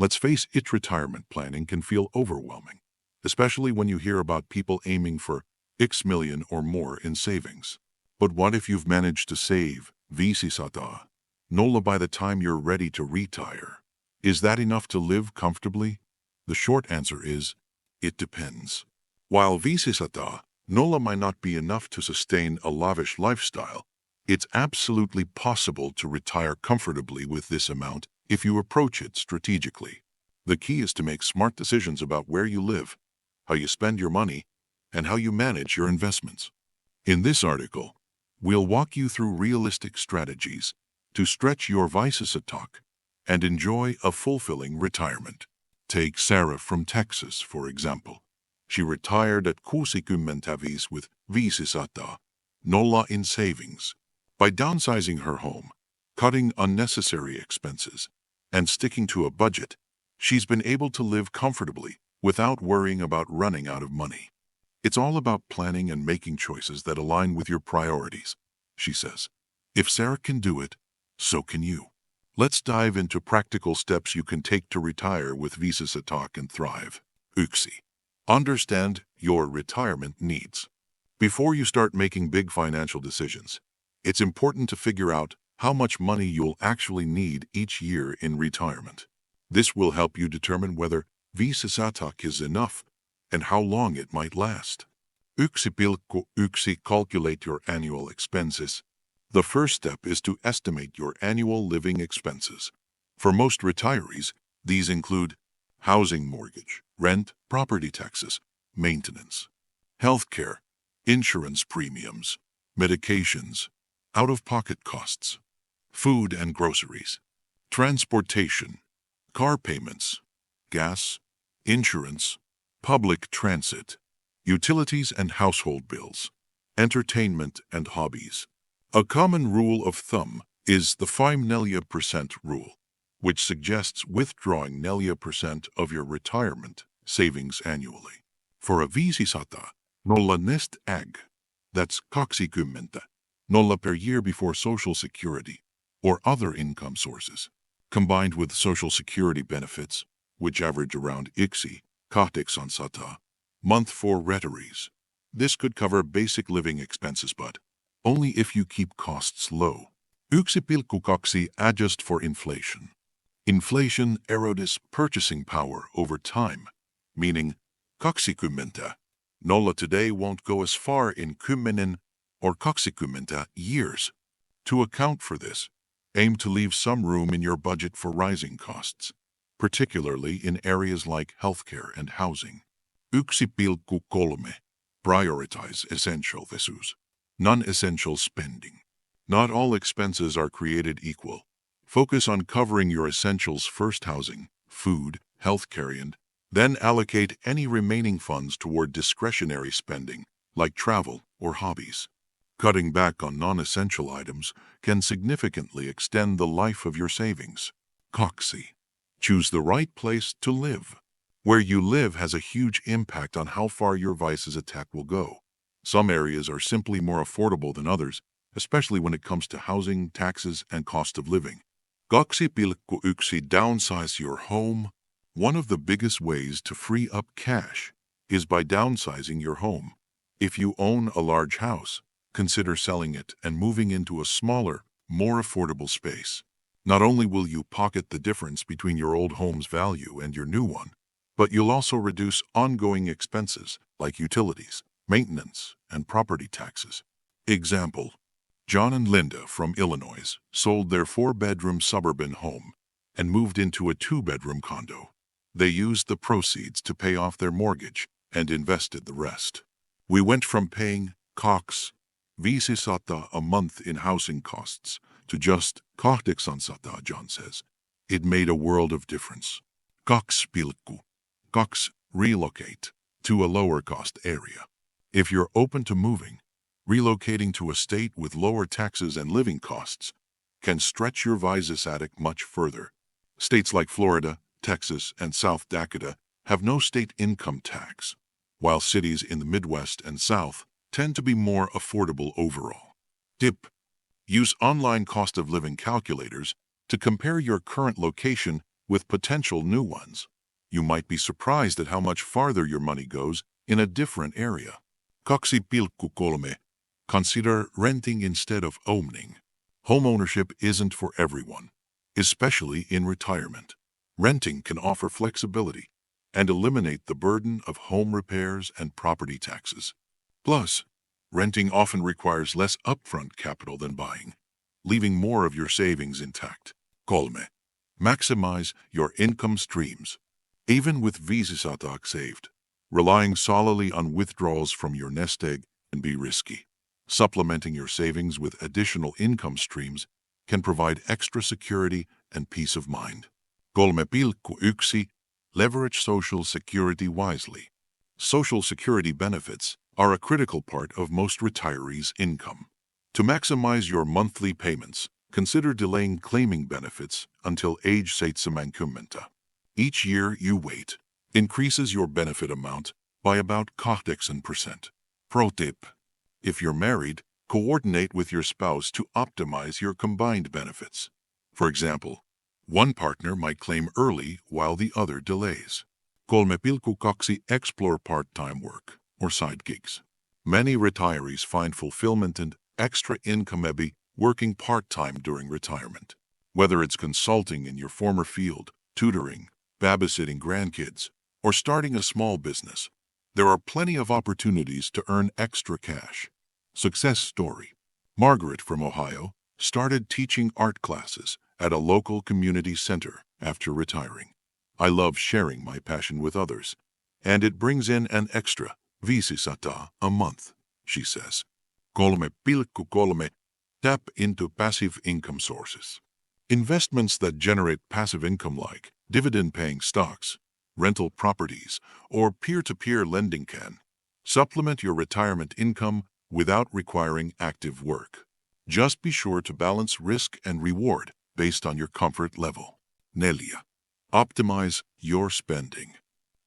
Let's face it, retirement planning can feel overwhelming, especially when you hear about people aiming for X million or more in savings. But what if you've managed to save $500,000 by the time you're ready to retire? Is that enough to live comfortably? The short answer is, it depends. While $500,000 might not be enough to sustain a lavish lifestyle, it's absolutely possible to retire comfortably with this amount if you approach it strategically. The key is to make smart decisions about where you live, how you spend your money, and how you manage your investments. In this article, we'll walk you through realistic strategies to stretch your $500,000 and enjoy a fulfilling retirement. Take Sarah from Texas, for example. She retired at 65 with $500,000 in savings. By downsizing her home, cutting unnecessary expenses, and sticking to a budget, she's been able to live comfortably without worrying about running out of money. It's all about planning and making choices that align with your priorities, she says. If Sarah can do it, so can you. Let's dive into practical steps you can take to retire with $500,000 and thrive. Uksi. Understand your retirement needs. Before you start making big financial decisions, it's important to figure out how much money you'll actually need each year in retirement. This will help you determine whether $500,000 is enough and how long it might last. 1.1. Calculate your annual expenses. The first step is to estimate your annual living expenses. For most retirees, these include housing mortgage, rent, property taxes, maintenance, healthcare, insurance premiums, medications, out-of-pocket costs, food and groceries, transportation, car payments, gas, insurance, public transit, utilities and household bills, entertainment and hobbies. A common rule of thumb is the 5% rule, which suggests withdrawing 9% of your retirement savings annually. For a $500,000 nest egg, that's 20 per year before Social Security or other income sources, combined with Social Security benefits, which average around 800 month for retirees. This could cover basic living expenses, but only if you keep costs low. 1.2. Adjust for inflation. Inflation erodes purchasing power over time, meaning 20 today won't go as far in 10 or 20 years. To account for this, aim to leave some room in your budget for rising costs, particularly in areas like healthcare and housing. 1.3. Prioritize essential versus non-essential spending. Not all expenses are created equal. Focus on covering your essentials first: housing, food, healthcare, and then allocate any remaining funds toward discretionary spending, like travel or hobbies. Cutting back on non-essential items can significantly extend the life of your savings. Coxie. Choose the right place to live. Where you live has a huge impact on how far your $500,000 will go. Some areas are simply more affordable than others, especially when it comes to housing, taxes, and cost of living. 2.1. Downsize your home. One of the biggest ways to free up cash is by downsizing your home. If you own a large house, consider selling it and moving into a smaller, more affordable space. Not only will you pocket the difference between your old home's value and your new one, but you'll also reduce ongoing expenses like utilities, maintenance, and property taxes. Example: John and Linda from Illinois sold their 4-bedroom suburban home and moved into a 2-bedroom condo. They used the proceeds to pay off their mortgage and invested the rest. We went from paying $500,000 a month in housing costs to just $600,000, John says. It made a world of difference. 2.2. Relocate to a lower-cost area. If you're open to moving, relocating to a state with lower taxes and living costs can stretch your $500,000 much further. States like Florida, Texas, and South Dakota have no state income tax, while cities in the Midwest and South tend to be more affordable overall. Tip: use online cost of living calculators to compare your current location with potential new ones. You might be surprised at how much farther your money goes in a different area. 2.3. Consider renting instead of owning. Homeownership isn't for everyone, especially in retirement. Renting can offer flexibility and eliminate the burden of home repairs and property taxes. Plus, renting often requires less upfront capital than buying, leaving more of your savings intact. Kolme. Maximize your income streams. Even with viisisatak saved, relying solely on withdrawals from your nest egg can be risky. Supplementing your savings with additional income streams can provide extra security and peace of mind. 3.1. Leverage social security wisely. Social security benefits are a critical part of most retirees' income. To maximize your monthly payments, consider delaying claiming benefits until age 70. Each year you wait increases your benefit amount by about 10%. Pro tip: if you're married, coordinate with your spouse to optimize your combined benefits. For example, one partner might claim early while the other delays. 3.2. Explore part-time work or side gigs. Many retirees find fulfillment and extra income by working part-time during retirement. Whether it's consulting in your former field, tutoring, babysitting grandkids, or starting a small business, there are plenty of opportunities to earn extra cash. Success story: Margaret from Ohio started teaching art classes at a local community center after retiring. I love sharing my passion with others, and it brings in an extra viisisata a month, she says. 3.3. Tap into passive income sources. Investments that generate passive income like dividend-paying stocks, rental properties, or peer-to-peer lending can supplement your retirement income without requiring active work. Just be sure to balance risk and reward based on your comfort level. Nelia. Optimize your spending.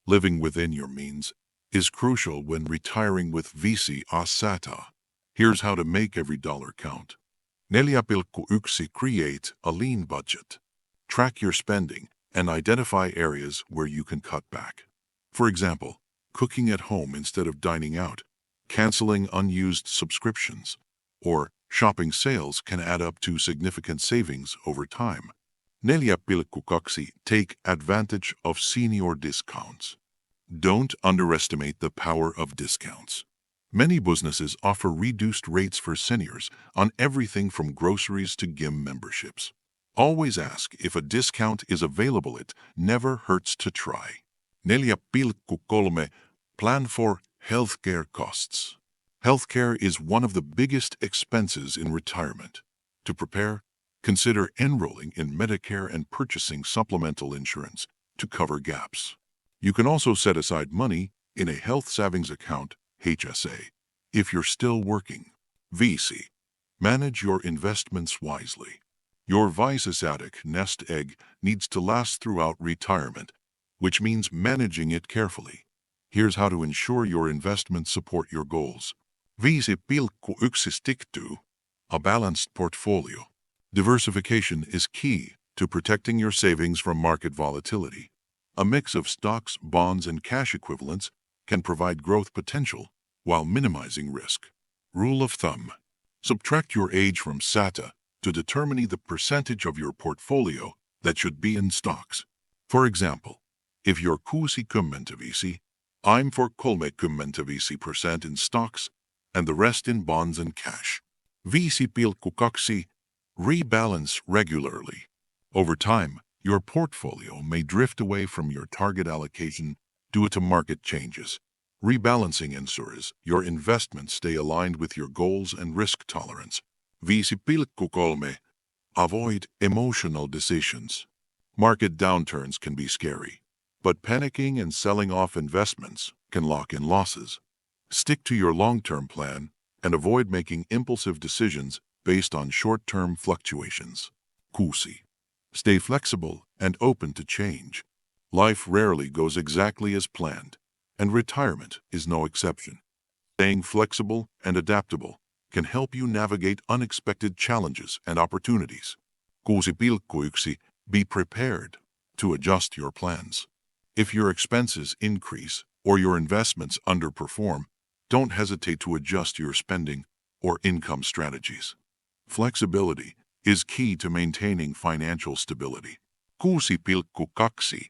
Living within your means is crucial when retiring with viisisata. Here's how to make every dollar count. 4.1. Create a lean budget. Track your spending and identify areas where you can cut back. For example, cooking at home instead of dining out, canceling unused subscriptions, or shopping sales can add up to significant savings over time. 4.2. Take advantage of senior discounts. Don't underestimate the power of discounts. Many businesses offer reduced rates for seniors on everything from groceries to gym memberships. Always ask if a discount is available. It never hurts to try. 4.3. Plan for healthcare costs. Healthcare is one of the biggest expenses in retirement. To prepare, consider enrolling in Medicare and purchasing supplemental insurance to cover gaps. You can also set aside money in a health savings account, HSA, if you're still working. VC. Manage your investments wisely. Your viisisatic nest egg needs to last throughout retirement, which means managing it carefully. Here's how to ensure your investments support your goals. 5.1. Stick to a balanced portfolio. Diversification is key to protecting your savings from market volatility. A mix of stocks, bonds, and cash equivalents can provide growth potential while minimizing risk. Rule of thumb: subtract your age from SATA to determine the percentage of your portfolio that should be in stocks. For example, if you're 60-40, I'm for 30% in stocks and the rest in bonds and cash. 5.2. Rebalance regularly. Over time, your portfolio may drift away from your target allocation due to market changes. Rebalancing ensures your investments stay aligned with your goals and risk tolerance. 5.3. Avoid emotional decisions. Market downturns can be scary, but panicking and selling off investments can lock in losses. Stick to your long-term plan and avoid making impulsive decisions based on short-term fluctuations. 6. Stay flexible and open to change. Life rarely goes exactly as planned, and retirement is no exception. Staying flexible and adaptable can help you navigate unexpected challenges and opportunities. 6.1. Be prepared. to adjust your plans. If your expenses increase or your investments underperform, don't hesitate to adjust your spending or income strategies. Flexibility is key to maintaining financial stability. 6.2.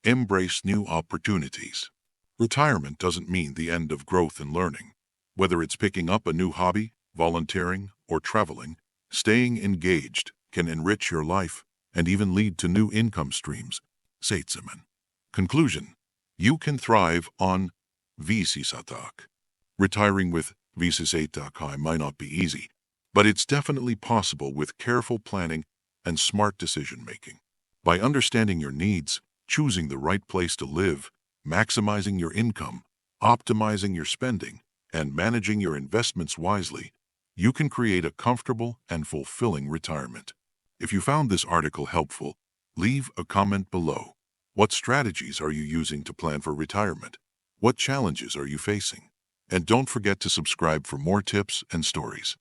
Embrace new opportunities. Retirement doesn't mean the end of growth and learning. Whether it's picking up a new hobby, volunteering, or traveling, staying engaged can enrich your life and even lead to new income streams. Seitsemän. Conclusion: you can thrive on Viisisatak. Retiring with Viisisatak might not be easy, but it's definitely possible with careful planning and smart decision-making. By understanding your needs, choosing the right place to live, maximizing your income, optimizing your spending, and managing your investments wisely, you can create a comfortable and fulfilling retirement. If you found this article helpful, leave a comment below. What strategies are you using to plan for retirement? What challenges are you facing? And don't forget to subscribe for more tips and stories.